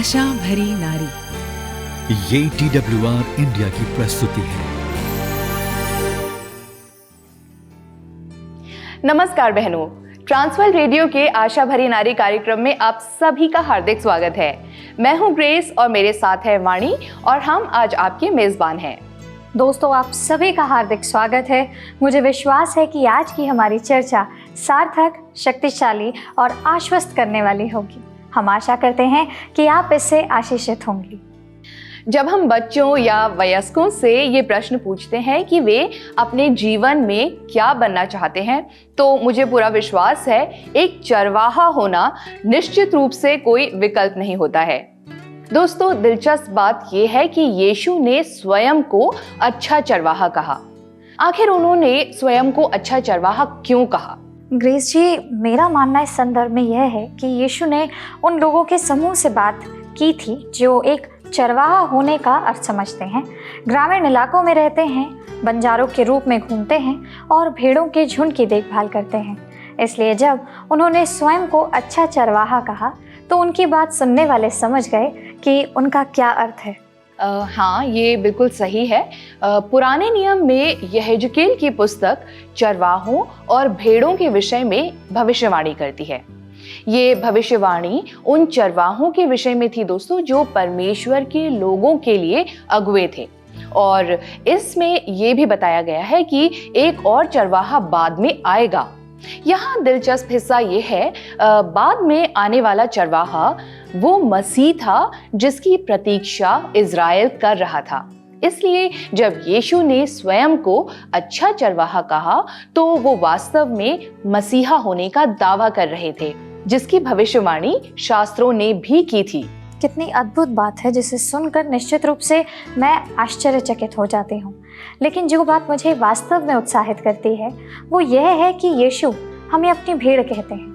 आशा भरी नारी। ये TWR इंडिया की प्रस्तुति है। नमस्कार बहनों, ट्रांसवर्ल्ड रेडियो के आशा भरी नारी कार्यक्रम में आप सभी का हार्दिक स्वागत है। मैं हूं ग्रेस और मेरे साथ है वाणी और हम आज आपके मेजबान हैं। दोस्तों, आप सभी का हार्दिक स्वागत है। मुझे विश्वास है कि आज की हमारी चर्चा सार्थक, शक्तिशाली और आश्वस्त करने वाली होगी। हम आशा करते हैं कि आप इससे आशीषित होंगी। जब हम बच्चों या वयस्कों से ये प्रश्न पूछते हैं कि वे अपने जीवन में क्या बनना चाहते हैं, तो मुझे पूरा विश्वास है एक चरवाहा होना निश्चित रूप से कोई विकल्प नहीं होता है। दोस्तों, दिलचस्प बात यह है कि यीशु ने स्वयं को अच्छा चरवाहा कहा। आखिर उन्होंने स्वयं को अच्छा चरवाहा क्यों कहा? ग्रेस जी, मेरा मानना इस संदर्भ में यह है कि यीशु ने उन लोगों के समूह से बात की थी जो एक चरवाहा होने का अर्थ समझते हैं, ग्रामीण इलाकों में रहते हैं, बंजारों के रूप में घूमते हैं और भेड़ों के झुंड की देखभाल करते हैं। इसलिए जब उन्होंने स्वयं को अच्छा चरवाहा कहा तो उनकी बात सुनने वाले समझ गए कि उनका क्या अर्थ है। हाँ, ये बिल्कुल सही है। पुराने नियम में यहेजकेल की पुस्तक चरवाहों और भेड़ों के विषय में भविष्यवाणी करती है। ये भविष्यवाणी उन चरवाहों के विषय में थी दोस्तों, जो परमेश्वर के लोगों के लिए अगुवे थे। और इसमें ये भी बताया गया है कि एक और चरवाहा बाद में आएगा। यहाँ दिलचस्प हिस्सा ये है, बाद में आने वाला चरवाहा वो मसीह था जिसकी प्रतीक्षा इज़राइल कर रहा था। इसलिए जब यीशु ने स्वयं को अच्छा चरवाहा कहा तो वो वास्तव में मसीहा होने का दावा कर रहे थे, जिसकी भविष्यवाणी शास्त्रों ने भी की थी। कितनी अद्भुत बात है, जिसे सुनकर निश्चित रूप से मैं आश्चर्यचकित हो जाती हूँ। लेकिन जो बात मुझे वास्तव में उत्साहित करती है वो यह है कि यीशु हमें अपनी भेड़ कहते हैं।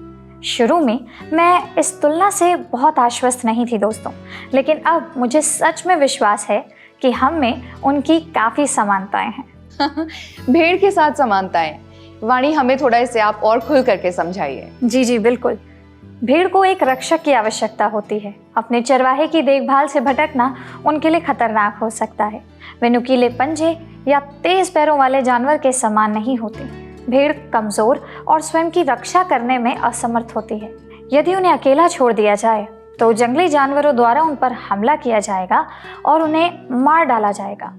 शुरू में मैं इस तुलना से बहुत आश्वस्त नहीं थी दोस्तों, लेकिन अब मुझे सच में विश्वास है कि हम में उनकी काफ़ी समानताएं हैं। भेड़ के साथ समानताएं? वाणी, हमें थोड़ा इसे आप और खुल करके समझाइए। जी बिल्कुल। भेड़ को एक रक्षक की आवश्यकता होती है। अपने चरवाहे की देखभाल से भटकना उनके लिए खतरनाक हो सकता है। वे नुकीले पंजे या तेज पैरों वाले जानवर के समान नहीं होती। भेड़ कमजोर और स्वयं की रक्षा करने में असमर्थ होती है। यदि उन्हें अकेला छोड़ दिया जाए तो जंगली जानवरों द्वारा उन पर हमला किया जाएगा और उन्हें मार डाला जाएगा।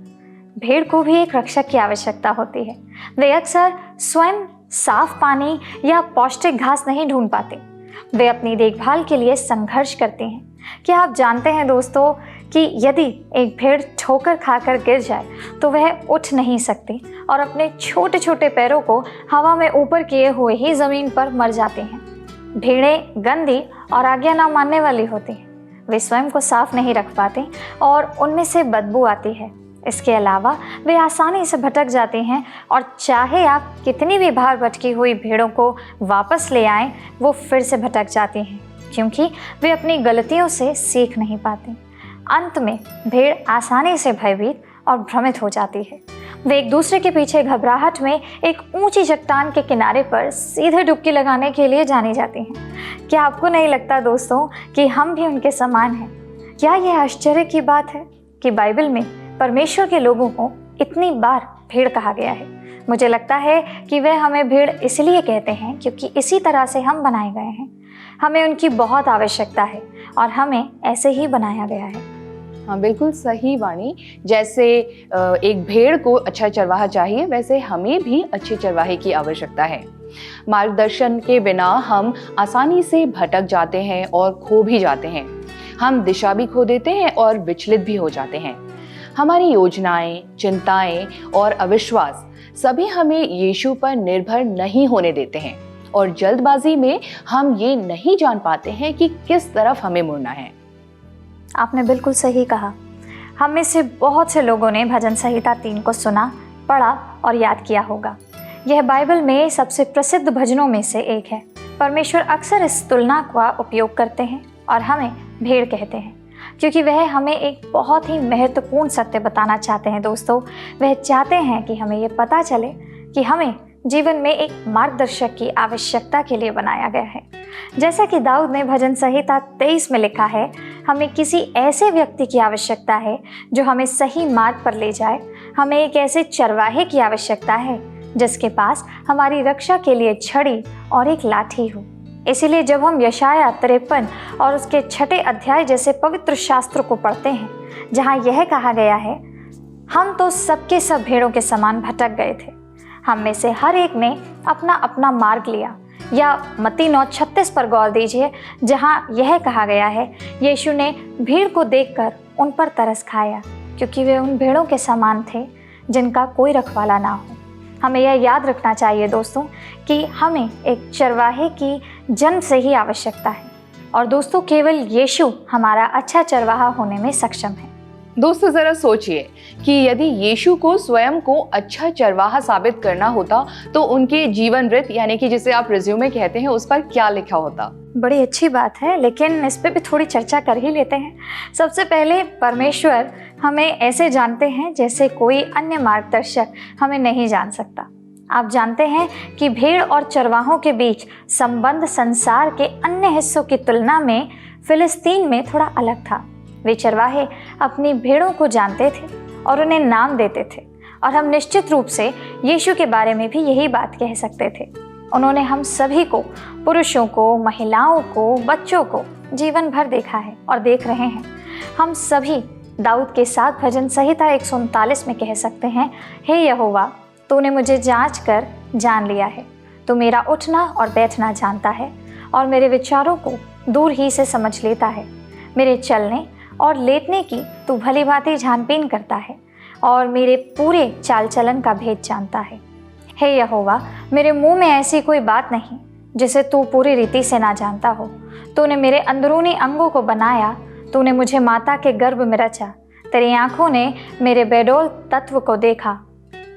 भेड़ को भी एक रक्षक की आवश्यकता होती है। वे अक्सर स्वयं साफ पानी या पौष्टिक घास नहीं ढूंढ पाते। वे अपनी देखभाल के लिए संघर्ष करते हैं। क्या आप जानते हैं दोस्तों कि यदि एक भेड़ ठोकर खाकर गिर जाए तो वह उठ नहीं सकती और अपने छोटे छोटे पैरों को हवा में ऊपर किए हुए ही ज़मीन पर मर जाते हैं। भेड़ें गंदी और आज्ञा ना मानने वाली होती हैं। वे स्वयं को साफ नहीं रख पाते और उनमें से बदबू आती है। इसके अलावा वे आसानी से भटक जाते हैं और चाहे आप कितनी भी बार भटकी हुई भेड़ों को वापस ले आएं, वो फिर से भटक जाती हैं, क्योंकि वे अपनी गलतियों से सीख नहीं पाते। अंत में भेड़ आसानी से भयभीत और भ्रमित हो जाती है। वे एक दूसरे के पीछे घबराहट में एक ऊंची चट्टान के किनारे पर सीधे डुबकी लगाने के लिए जानी जाती हैं। क्या आपको नहीं लगता दोस्तों कि हम भी उनके समान हैं? क्या यह आश्चर्य की बात है कि बाइबल में परमेश्वर के लोगों को इतनी बार भेड़ कहा गया है? मुझे लगता है कि वे हमें भेड़ इसलिए कहते हैं क्योंकि इसी तरह से हम बनाए गए हैं। हमें उनकी बहुत आवश्यकता है और हमें ऐसे ही बनाया गया है। हाँ, बिल्कुल सही वाणी। जैसे एक भेड़ को अच्छा चरवाहा चाहिए, वैसे हमें भी अच्छे चरवाहे की आवश्यकता है। मार्गदर्शन के बिना हम आसानी से भटक जाते हैं और खो भी जाते हैं। हम दिशा भी खो देते हैं और विचलित भी हो जाते हैं। हमारी योजनाएं, चिंताएं और अविश्वास सभी हमें यीशु पर निर्भर नहीं होने देते हैं और जल्दबाजी में हम ये नहीं जान पाते हैं कि किस तरफ हमें मुड़ना है। आपने बिल्कुल सही कहा। हम में से बहुत से लोगों ने भजन संहिता 3 को सुना, पढ़ा और याद किया होगा। यह बाइबल में सबसे प्रसिद्ध भजनों में से एक है। परमेश्वर अक्सर इस तुलना का उपयोग करते हैं और हमें भेड़ कहते हैं क्योंकि वह हमें एक बहुत ही महत्वपूर्ण सत्य बताना चाहते हैं दोस्तों। वह चाहते हैं कि हमें ये पता चले कि हमें जीवन में एक मार्गदर्शक की आवश्यकता के लिए बनाया गया है। जैसा कि दाऊद ने भजन संहिता 23 में लिखा है, हमें किसी ऐसे व्यक्ति की आवश्यकता है जो हमें सही मार्ग पर ले जाए। हमें एक ऐसे चरवाहे की आवश्यकता है जिसके पास हमारी रक्षा के लिए छड़ी और एक लाठी हो। इसीलिए जब हम यशाया 53 और उसके 6 अध्याय जैसे पवित्र शास्त्र को पढ़ते हैं, जहाँ यह कहा गया है, हम तो सबके सब भेड़ों के समान भटक गए थे, हम में से हर एक ने अपना अपना मार्ग लिया। या मत्ती 9:36 पर गौर दीजिए, जहाँ यह कहा गया है, यीशु ने भीड़ को देखकर उन पर तरस खाया, क्योंकि वे उन भेड़ों के समान थे जिनका कोई रखवाला ना हो। हमें यह याद रखना चाहिए दोस्तों कि हमें एक चरवाहे की जन्म से ही आवश्यकता है, और दोस्तों केवल यीशु हमारा अच्छा चरवाहा होने में सक्षम है। दोस्तों जरा सोचिए कि यदि यीशु को स्वयं को अच्छा चरवाहा साबित करना होता तो उनके जीवन वृत्त यानी कि जिसे आप रिज्यूमे कहते हैं उस पर क्या लिखा होता। बड़ी अच्छी बात है, लेकिन इस पे भी थोड़ी चर्चा कर ही लेते हैं। सबसे पहले परमेश्वर हमें ऐसे जानते हैं जैसे कोई अन्य मार्गदर्शक हमें नहीं जान सकता। आप जानते हैं कि भेड़ और चरवाहों के बीच संबंध संसार के अन्य हिस्सों की तुलना में फिलिस्तीन में थोड़ा अलग था। वे चरवाहे अपनी भेड़ों को जानते थे और उन्हें नाम देते थे, और हम निश्चित रूप से यीशु के बारे में भी यही बात कह सकते थे। उन्होंने हम सभी को, पुरुषों को, महिलाओं को, बच्चों को जीवन भर देखा है और देख रहे हैं। हम सभी दाऊद के साथ भजन संहिता 139 में कह सकते हैं, हे यहोवा, तूने मुझे जांच कर जान लिया है, तू मेरा उठना और बैठना जानता है और मेरे विचारों को दूर ही से समझ लेता है। मेरे चलने और लेटने की तू भली भांति छानबीन करता है और मेरे पूरे चाल चलन का भेद जानता है। हे यहोवा, मेरे मुंह में ऐसी कोई बात नहीं जिसे तू पूरी रीति से ना जानता हो। तूने मेरे अंदरूनी अंगों को बनाया, तूने मुझे माता के गर्भ में रचा। तेरी आंखों ने मेरे बेडौल तत्व को देखा।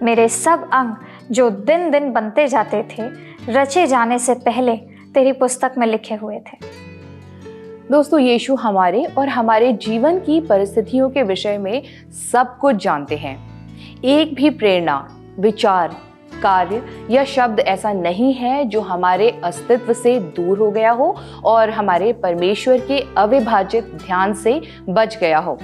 मेरे सब अंग जो दिन दिन बनते जाते थे, रचे जाने से पहले तेरी पुस्तक में लिखे हुए थे। दोस्तों यीशु हमारे और हमारे जीवन की परिस्थितियों के विषय में सब कुछ जानते हैं। एक भी प्रेरणा, विचार, कार्य या शब्द ऐसा नहीं है जो हमारे अस्तित्व से दूर हो गया हो और हमारे परमेश्वर के अविभाजित ध्यान से बच गया हो।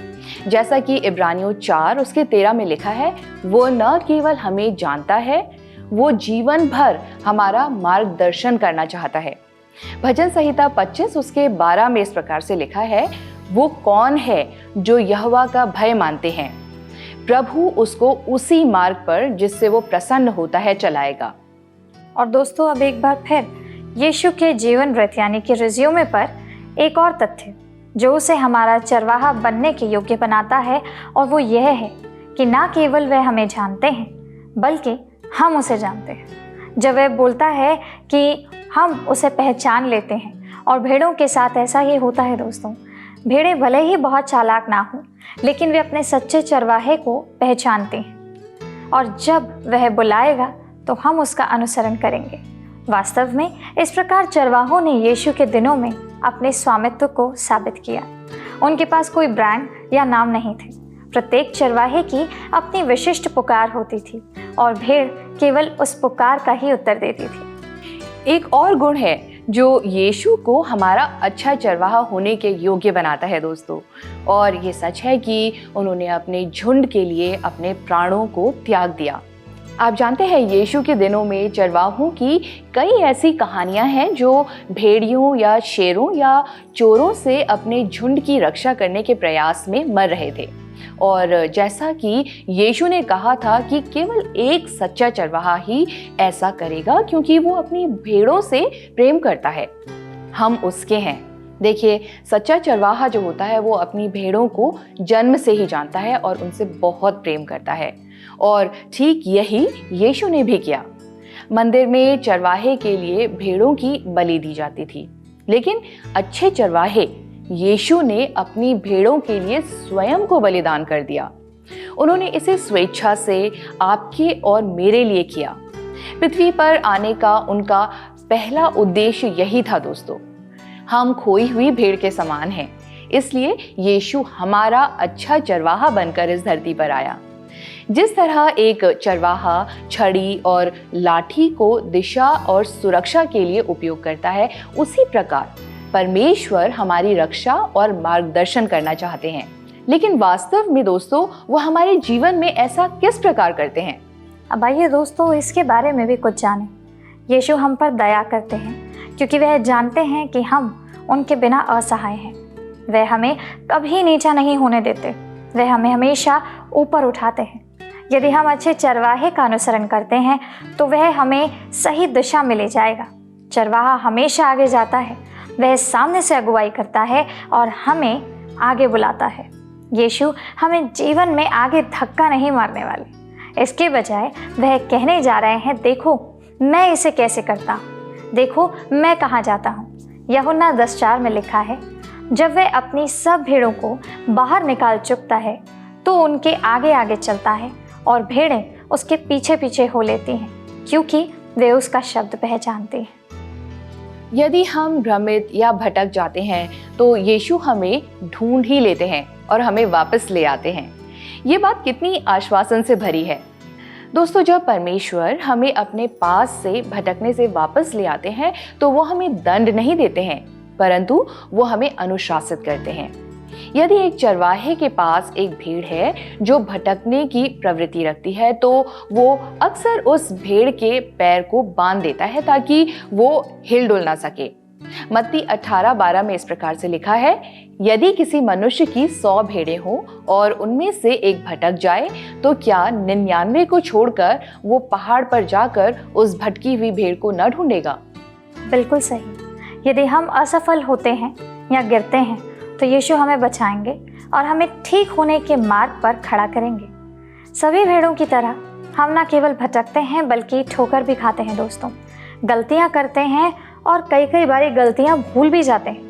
जैसा कि इब्रानियों 4 उसके 13 में लिखा है, वो न केवल हमें जानता है, वो जीवन भर हमारा मार्गदर्शन करना चाहता है। भजन संहिता 25 उसके 12 में इस प्रकार से लिखा है, वो कौन है जो यहोवा का भय मानते हैं, प्रभु उसको उसी मार्ग पर जिससे वो प्रसन्न होता है चलाएगा। और दोस्तों अब एक बार फिर यीशु के जीवन व्रत यानी कि रिज्यूमे पर एक और तथ्य जो उसे हमारा चरवाहा बनने के योग्य बनाता है, और वो यह है कि ना केवल वह हमें जानते हैं बल्कि हम उसे जानते हैं। जब वह बोलता है कि हम उसे पहचान लेते हैं, और भेड़ों के साथ ऐसा ही होता है दोस्तों। भेड़ें भले ही बहुत चालाक ना हो, लेकिन वे अपने सच्चे चरवाहे को पहचानते हैं, और जब वह बुलाएगा तो हम उसका अनुसरण करेंगे। वास्तव में इस प्रकार चरवाहों ने यीशु के दिनों में अपने स्वामित्व को साबित किया। उनके पास कोई ब्रांड या नाम नहीं थे। प्रत्येक चरवाहे की अपनी विशिष्ट पुकार होती थी, और भेड़ केवल उस पुकार का ही उत्तर देती थी। एक और गुण है जो यीशु को हमारा अच्छा चरवाहा होने के योग्य बनाता है दोस्तों, और ये सच है कि उन्होंने अपने झुंड के लिए अपने प्राणों को त्याग दिया। आप जानते हैं यीशु के दिनों में चरवाहों की कई ऐसी कहानियां हैं जो भेड़ियों या शेरों या चोरों से अपने झुंड की रक्षा करने के प्रयास में मर रहे थे। और जैसा कि यीशु ने कहा था कि केवल एक सच्चा चरवाहा ही ऐसा करेगा, क्योंकि वो अपनी भेड़ों से प्रेम करता है। हम उसके हैं। देखिए, सच्चा चरवाहा जो होता है वो अपनी भेड़ों को जन्म से ही जानता है और उनसे बहुत प्रेम करता है, और ठीक यही यीशु ने भी किया। मंदिर में चरवाहे के लिए भेड़ों की बलि दी जाती थी, लेकिन अच्छे चरवाहे यीशु ने अपनी भेड़ों के लिए स्वयं को बलिदान कर दिया। उन्होंने इसे स्वेच्छा से आपके और मेरे लिए किया। पृथ्वी पर आने का उनका पहला उद्देश्य यही था दोस्तों। हम खोई हुई भेड़ के समान हैं, इसलिए यीशु हमारा अच्छा चरवाहा बनकर इस धरती पर आया। जिस तरह एक चरवाहा छड़ी और लाठी को दिशा और सुरक्षा के लिए उपयोग करता है, उसी प्रकार परमेश्वर हमारी रक्षा और मार्गदर्शन करना चाहते हैं, लेकिन वास्तव में दोस्तों वो हमारे जीवन में ऐसा किस प्रकार करते हैं? अब आइए दोस्तों इसके बारे में भी कुछ जानें। यीशु हम पर दया करते हैं क्योंकि वह जानते हैं कि हम उनके बिना असहाय हैं। वह हमें कभी नीचा नहीं होने देते, वह हमें हमेशा ऊपर उठाते हैं। यदि हम अच्छे चरवाहे का अनुसरण करते हैं तो वह हमें सही दिशा में ले जाएगा। चरवाहा हमेशा आगे जाता है, वह सामने से अगुवाई करता है और हमें आगे बुलाता है। यीशु हमें जीवन में आगे धक्का नहीं मारने वाले, इसके बजाय वह कहने जा रहे हैं, देखो मैं इसे कैसे करता हूँ, देखो मैं कहाँ जाता हूँ। यूहन्ना 10:4 में लिखा है, जब वह अपनी सब भेड़ों को बाहर निकाल चुकता है तो उनके आगे आगे चलता है और भेड़ें उसके पीछे पीछे हो लेती हैं, क्योंकि वे उसका शब्द पहचानती हैं। यदि हम भ्रमित या भटक जाते हैं तो यीशु हमें ढूंढ ही लेते हैं और हमें वापस ले आते हैं। ये बात कितनी आश्वासन से भरी है। दोस्तों, जब परमेश्वर हमें अपने पास से भटकने से वापस ले आते हैं तो वो हमें दंड नहीं देते हैं, परंतु वो हमें अनुशासित करते हैं। यदि एक चरवाहे के पास एक भेड़ है जो भटकने की प्रवृत्ति रखती है तो वो अक्सर उस भेड़ के पैर को बांध देता है ताकि वो हिल डुल ना सके। मत्ती 18:12 में इस प्रकार से लिखा है, यदि किसी मनुष्य की 100 भेड़ें हों और उनमें से एक भटक जाए तो क्या 99 को छोड़कर वो पहाड़ पर जाकर उस भटकी हुई भेड़ को न ढूंढेगा? बिल्कुल सही। यदि हम असफल होते हैं या गिरते हैं तो यीशु हमें बचाएंगे और हमें ठीक होने के मार्ग पर खड़ा करेंगे। सभी भेड़ों की तरह हम न केवल भटकते हैं बल्कि ठोकर भी खाते हैं दोस्तों, गलतियां करते हैं और कई बारी गलतियां भूल भी जाते हैं।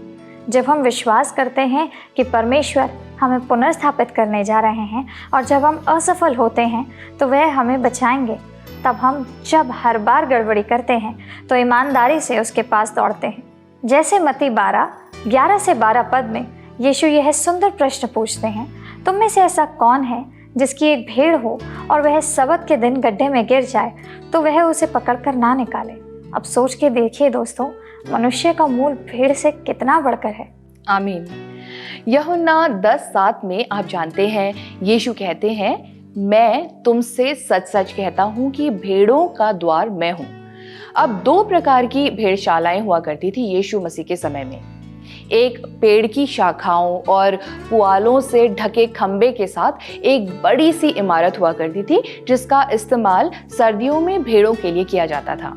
जब हम विश्वास करते हैं कि परमेश्वर हमें पुनर्स्थापित करने जा रहे हैं और जब हम असफल होते हैं तो वह हमें बचाएंगे, तब हम जब हर बार गड़बड़ी करते हैं तो ईमानदारी से उसके पास दौड़ते हैं। जैसे मत्ती 12:11 से 12 पद में यीशु यह सुंदर प्रश्न पूछते हैं, तुम में से ऐसा कौन है जिसकी एक भेड़ हो और वह सबत के दिन गड्ढे में गिर जाए तो वह उसे पकड़कर ना निकाले। अब सोच के देखिए दोस्तों, मनुष्य का मूल भेड़ से कितना बढ़कर है। आमीन। यूहन्ना 10:7 में आप जानते हैं यीशु कहते हैं, मैं तुमसे सच सच कहता हूँ कि भेड़ों का द्वार मैं हूँ। अब 2 प्रकार की भेड़शालाएं हुआ करती थी यीशु मसीह के समय में। एक पेड़ की शाखाओं और पुआलों से ढके खंबे के साथ एक बड़ी सी इमारत हुआ करती थी जिसका इस्तेमाल सर्दियों में भेड़ों के लिए किया जाता था।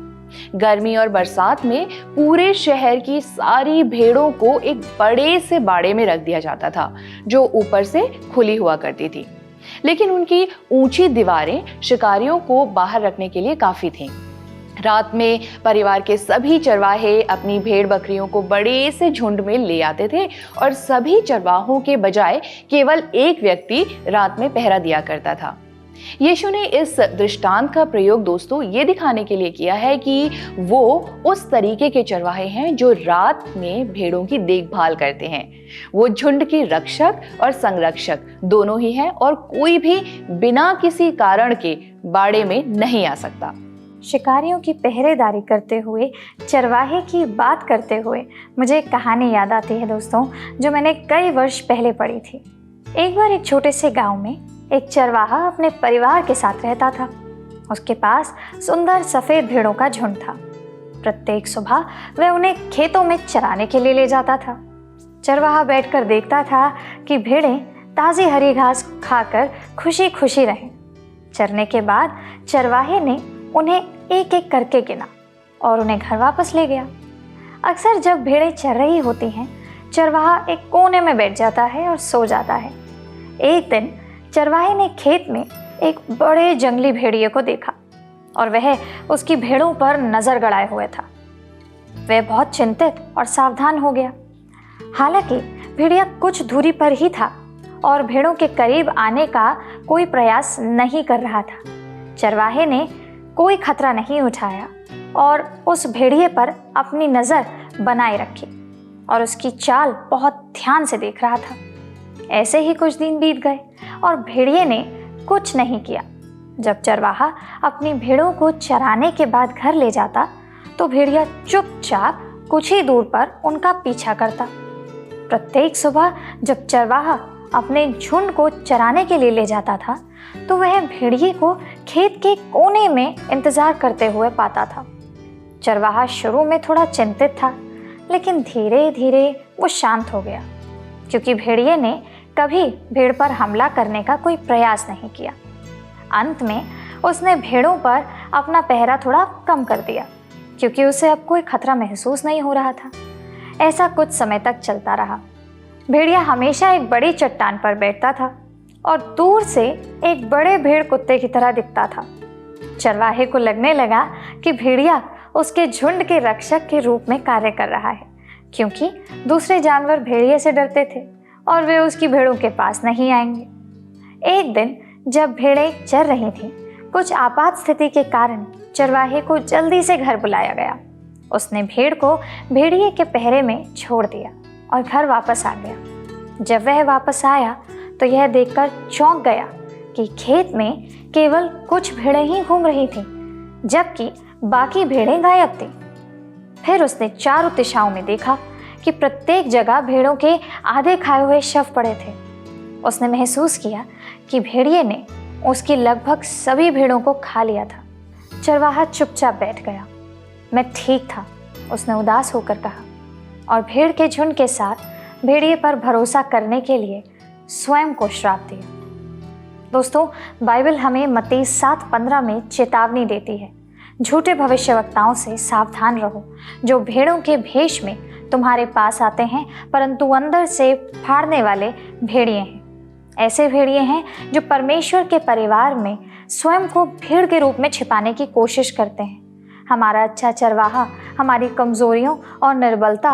गर्मी और बरसात में पूरे शहर की सारी भेड़ों को एक बड़े से बाड़े में रख दिया जाता था जो ऊपर से खुली हुआ करती थी, लेकिन उनकी ऊंची दीवारें शिकारियों को बाहर रखने के लिए काफी थीं। रात में परिवार के सभी चरवाहे अपनी भेड़ बकरियों को बड़े से झुंड में ले आते थे और सभी चरवाहों के बजाय केवल एक व्यक्ति रात में पहरा दिया करता था। यीशु ने इस दृष्टांत का प्रयोग दोस्तों ये दिखाने के लिए किया है कि वो उस तरीके के चरवाहे हैं जो रात में भेड़ों की देखभाल करते हैं। वो झुंड के रक्षक और संरक्षक दोनों ही हैं और कोई भी बिना किसी कारण के बाड़े में नहीं आ सकता। शिकारियों की पहरेदारी करते हुए चरवाहे की बात करते हुए मुझे एक कहानी याद आती है दोस्तों, जो मैंने कई वर्ष पहले पढ़ी थी। एक बार एक छोटे से गांव में एक चरवाहा अपने परिवार के साथ रहता था। उसके पास सुंदर सफ़ेद भेड़ों का झुंड था। प्रत्येक सुबह वह उन्हें खेतों में चराने के लिए ले जाता था। चरवाहा बैठकर देखता था कि भेड़ें ताज़ी हरी घास खाकर खुशी खुशी रहें। चरने के बाद चरवाहे ने उन्हें एक एक करके गिना और उन्हें घर वापस ले गया। अक्सर जब भेड़ें चर रही होती हैं, चरवाहा एक कोने में बैठ जाता है और सो जाता है। एक दिन चरवाहे ने खेत में एक बड़े जंगली भेड़िए को देखा और वह उसकी भेड़ों पर नजर गड़ाए हुए था। वह बहुत चिंतित और सावधान हो गया। हालांकि भेड़िया कुछ दूरी पर ही था और भेड़ों के करीब आने का कोई प्रयास नहीं कर रहा था। चरवाहे ने कोई खतरा नहीं उठाया और उस भेड़िए पर अपनी नज़र बनाए रखी और उसकी चाल बहुत ध्यान से देख रहा था। ऐसे ही कुछ दिन बीत गए और भेड़िए ने कुछ नहीं किया। जब चरवाहा अपनी भेड़ों को चराने के बाद घर ले जाता तो भेड़िया चुपचाप कुछ ही दूर पर उनका पीछा करता। प्रत्येक सुबह जब चरवाहा अपने झुंड को चराने के लिए ले जाता था तो वह भेड़िए को खेत के कोने में इंतजार करते हुए पाता था। चरवाहा शुरू में थोड़ा चिंतित था, लेकिन धीरे धीरे वो शांत हो गया, क्योंकि भेड़िए ने कभी भेड़ पर हमला करने का कोई प्रयास नहीं किया। अंत में उसने भेड़ों पर अपना पहरा थोड़ा कम कर दिया, क्योंकि उसे अब कोई खतरा महसूस नहीं हो रहा था। ऐसा कुछ समय तक चलता रहा। भेड़िया हमेशा एक बड़ी चट्टान पर बैठता था और दूर से एक बड़े भेड़ कुत्ते की तरह दिखता था। चरवाहे को लगने लगा कि भेड़िया उसके झुंड के रक्षक के रूप में कार्य कर रहा है, क्योंकि दूसरे जानवर भेड़िए से डरते थे और वे उसकी भेड़ों के पास नहीं आएंगे। एक दिन जब भेड़ें चर रही थीं, कुछ आपात स्थिति के कारण चरवाहे को जल्दी से घर बुलाया गया। उसने भेड़ को भेड़िए के पहरे में छोड़ दिया और घर वापस आ गया। जब वह वापस आया तो यह देखकर चौंक गया कि खेत में केवल कुछ भेड़ें ही घूम रही थीं, जबकि बाकी भेड़ें गायब थीं। फिर उसने चारों दिशाओं में देखा कि प्रत्येक जगह भेड़ों के आधे खाए हुए शव पड़े थे। उसने महसूस किया कि भेड़िए ने उसकी लगभग सभी भेड़ों को खा लिया था। चरवाहा चुपचाप बैठ गया। मैं ठीक था, उसने उदास होकर कहा, और भेड़ के झुंड के साथ भेड़िए पर भरोसा करने के लिए स्वयं को श्राप दिया। दोस्तों, बाइबल हमें मत्ती 7:15 में चेतावनी देती है, झूठे भविष्यवक्ताओं से सावधान रहो, जो भेड़ों के भेष में तुम्हारे पास आते हैं, परंतु अंदर से फाड़ने वाले भेड़िए हैं। ऐसे भेड़िए हैं जो परमेश्वर के परिवार में स्वयं को भीड़ के रूप में छिपाने की कोशिश करते हैं। हमारा अच्छा चरवाहा हमारी कमजोरियों और निर्बलता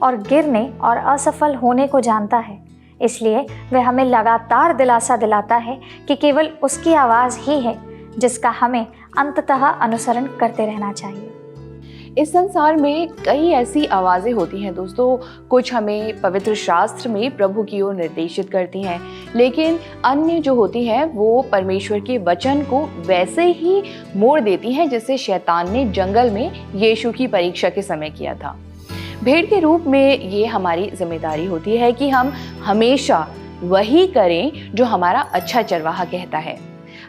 और गिरने और असफल होने को जानता है, इसलिए वह हमें लगातार दिलासा दिलाता है कि केवल उसकी आवाज़ ही है जिसका हमें अंततः अनुसरण करते रहना चाहिए। इस संसार में कई ऐसी आवाज़ें होती हैं दोस्तों, कुछ हमें पवित्र शास्त्र में प्रभु की ओर निर्देशित करती हैं, लेकिन अन्य जो होती हैं वो परमेश्वर के वचन को वैसे ही मोड़ देती हैं जैसे शैतान ने जंगल में यीशु की परीक्षा के समय किया था। भेड़ के रूप में ये हमारी जिम्मेदारी होती है कि हम हमेशा वही करें जो हमारा अच्छा चरवाहा कहता है।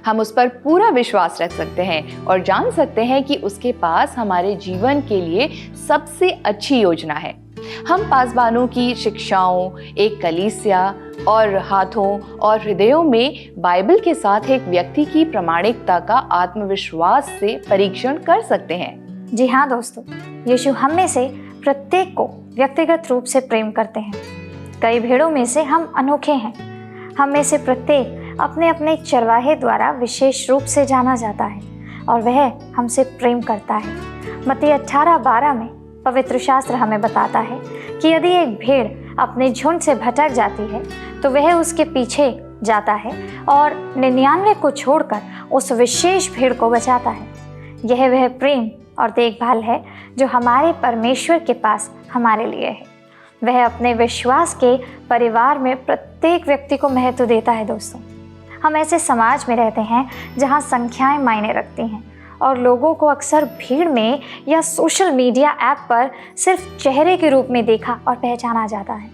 हम उस पर पूरा विश्वास रख सकते हैं और जान सकते हैं कि उसके पास हमारे जीवन के लिए सबसे अच्छी योजना है। हम पासबानों की शिक्षाओं, एक कलीसिया और हाथों और हृदयों में बाइबल के साथ एक व्यक्ति की प्रामाणिकता का आत्मविश्वास से परीक्षण कर सकते हैं। जी हाँ दोस्तों, यीशु हम में से प्रत्येक को व्यक्तिगत रूप से प्रेम करते हैं। कई भेड़ों में से हम अनोखे हैं। हम में से प्रत्येक अपने अपने चरवाहे द्वारा विशेष रूप से जाना जाता है और वह हमसे प्रेम करता है। मत्ती 18:12 में पवित्र शास्त्र हमें बताता है कि यदि एक भेड़ अपने झुंड से भटक जाती है तो वह उसके पीछे जाता है और 99 को छोड़कर उस विशेष भेड़ को बचाता है। यह वह प्रेम और देखभाल है जो हमारे परमेश्वर के पास हमारे लिए है। वह अपने विश्वास के परिवार में प्रत्येक व्यक्ति को महत्व देता है। दोस्तों, हम ऐसे समाज में रहते हैं जहां संख्याएं मायने रखती हैं और लोगों को अक्सर भीड़ में या सोशल मीडिया ऐप पर सिर्फ चेहरे के रूप में देखा और पहचाना जाता है।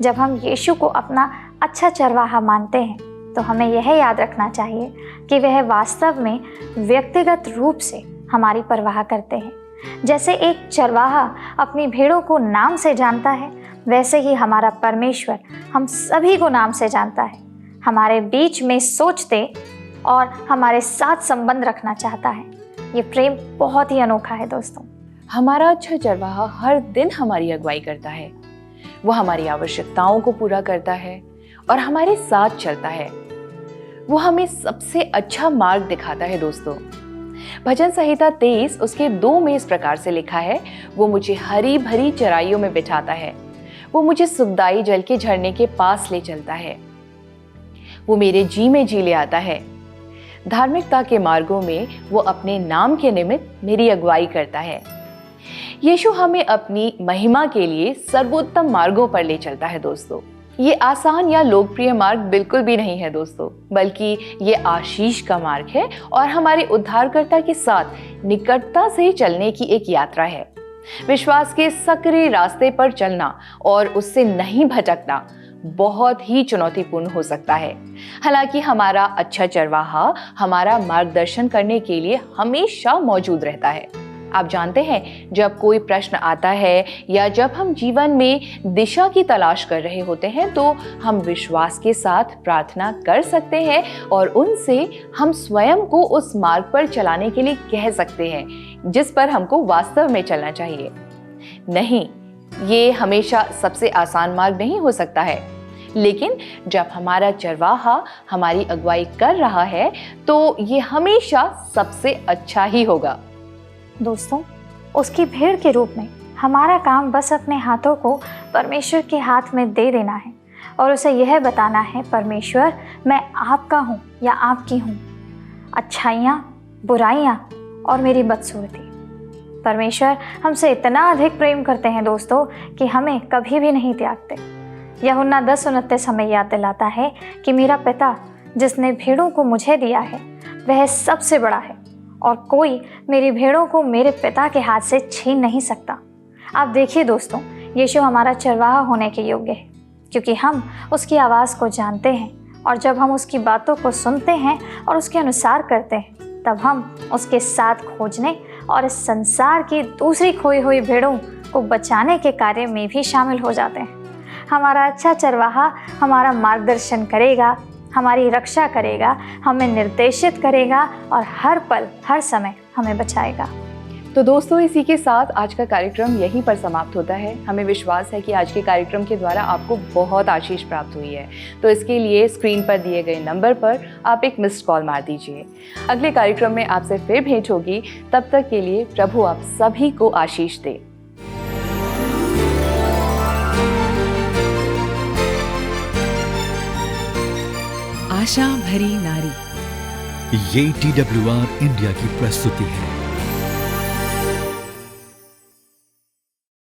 जब हम यीशु को अपना अच्छा चरवाहा मानते हैं तो हमें यह याद रखना चाहिए कि वह वास्तव में व्यक्तिगत रूप से हमारी परवाह करते हैं। जैसे एक चरवाहा अपनी भेड़ों को नाम से जानता है, वैसे ही हमारा परमेश्वर हम सभी को नाम से जानता है, हमारे बीच में सोचते और हमारे साथ संबंध रखना चाहता है। ये प्रेम बहुत ही अनोखा है दोस्तों। हमारा अच्छा चरवाहा हर दिन हमारी अगुवाई करता है। वो हमारी आवश्यकताओं को पूरा करता है और हमारे साथ चलता है। वो हमें सबसे अच्छा मार्ग दिखाता है। दोस्तों, भजन संहिता 23 उसके 2 में इस प्रकार से लिखा है, वो मुझे हरी भरी चराइयों में बिठाता है, वो मुझे सुखदाई जल के झरने के पास ले चलता है, वो मेरे जी में जी ले आता है। धार्मिकता के मार्गों में वो अपने नाम के निमित्त मेरी अगुवाई करता है। यीशु हमें अपनी महिमा के लिए सर्वोत्तम मार्गों पर ले चलता है। दोस्तों, ये आसान या लोकप्रिय मार्ग बिल्कुल भी नहीं है दोस्तों, बल्कि ये आशीष का मार्ग है और हमारे उद्धारकर्ता के साथ निकटता से चलने की एक यात्रा है। विश्वास के सक्रिय रास्ते पर चलना और उससे नहीं भटकना बहुत ही चुनौतीपूर्ण हो सकता है। हालांकि हमारा अच्छा चरवाहा हमारा मार्गदर्शन करने के लिए हमेशा मौजूद रहता है। आप जानते हैं, जब कोई प्रश्न आता है या जब हम जीवन में दिशा की तलाश कर रहे होते हैं तो हम विश्वास के साथ प्रार्थना कर सकते हैं और उनसे हम स्वयं को उस मार्ग पर चलाने के लिए कह सकते हैं जिस पर हमको वास्तव में चलना चाहिए। नहीं, ये हमेशा सबसे आसान मार्ग नहीं हो सकता है, लेकिन जब हमारा चरवाहा हमारी अगुवाई कर रहा है तो ये हमेशा सबसे अच्छा ही होगा। दोस्तों, उसकी भीड़ के रूप में हमारा काम बस अपने हाथों को परमेश्वर के हाथ में दे देना है और उसे यह बताना है, परमेश्वर मैं आपका हूँ या आपकी हूँ, अच्छाइयाँ, बुराइयाँ और मेरी बदसूरती। परमेश्वर हमसे इतना अधिक प्रेम करते हैं दोस्तों कि हमें कभी भी नहीं त्यागते। यूहन्ना 10:29 हमें याद दिलाता है कि मेरा पिता जिसने भेड़ों को मुझे दिया है वह सबसे बड़ा है और कोई मेरी भेड़ों को मेरे पिता के हाथ से छीन नहीं सकता। आप देखिए दोस्तों, यीशु हमारा चरवाहा होने के योग्य है क्योंकि हम उसकी आवाज़ को जानते हैं और जब हम उसकी बातों को सुनते हैं और उसके अनुसार करते हैं तब हम उसके साथ खोजने और इस संसार की दूसरी खोई हुई भेड़ों को बचाने के कार्य में भी शामिल हो जाते हैं। हमारा अच्छा चरवाहा हमारा मार्गदर्शन करेगा, हमारी रक्षा करेगा, हमें निर्देशित करेगा और हर पल हर समय हमें बचाएगा। तो दोस्तों, इसी के साथ आज का कार्यक्रम यहीं पर समाप्त होता है। हमें विश्वास है कि आज के कार्यक्रम के द्वारा आपको बहुत आशीष प्राप्त हुई है। तो इसके लिए स्क्रीन पर दिए गए नंबर पर आप एक मिस्ड कॉल मार दीजिए। अगले कार्यक्रम में आपसे फिर भेंट होगी। तब तक के लिए प्रभु आप सभी को आशीष दे। आशा भरी नारी, ये TWR इंडिया की प्रस्तुति है।